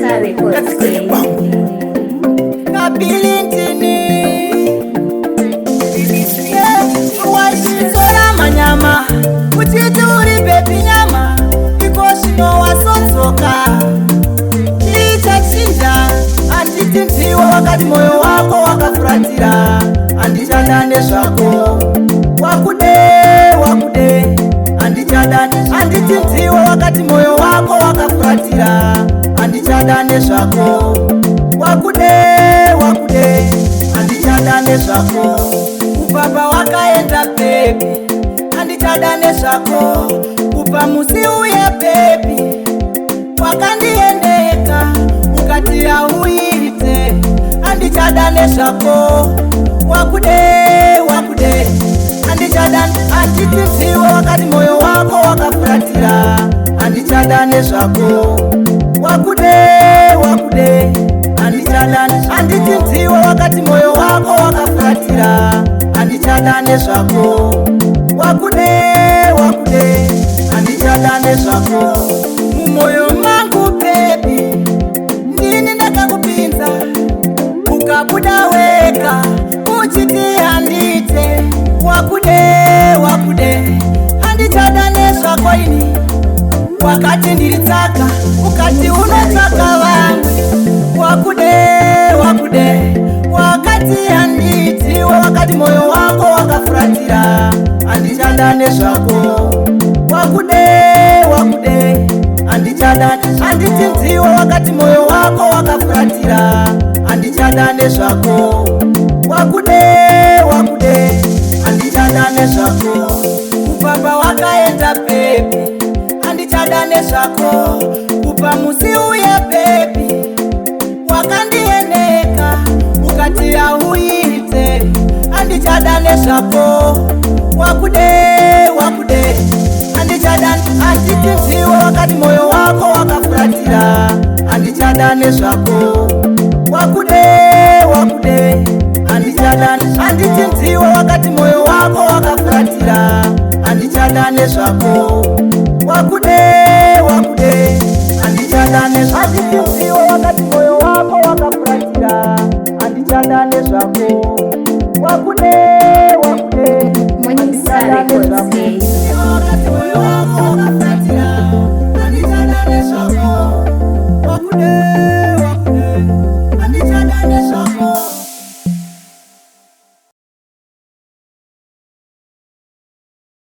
Star Records. Wachizora manyama uchituri bebi nyama ikoshino wasonzoka ichachinja anditi ndiwe wakati moyo wako wakafuratira andichada nezvako wakude andichada anditi ndiwe wakati moyo wako wakafuratira andichada nezvako wakude andichada nezvako upapa wakaenda bebi andichada nezvako upa musi uya bebi wakandiendeka ukati auite andichada nezvako wakude andichada anditi ndiwe wakati moyo wako wakafuratira andichada nezvako wakude andichada anditi ndiwe wakati moyo wako wakafuratira andichada nezvako wakude andichada nezvako mumoyo mangu bebi ndini ndakakupinza ukabuda weka uchiti andite wakude andichada nezvako ini wakati ndilitsaka ukati unotsaka vangu wakude wakati anditi wakati moyo wako wakafuratira andichada nezvako wakude andichada anditi ndiwe wakati moyo wako wakafuratira andichada nezvako wakude andichada nezvako upapa wakaenda bebi andichada nezvako upa musi uya bebi wakandiendeka ukati auite andichada nezvako wakude andichada anditi ndiwe wakati moyo wako wakafuratira andichada nezvako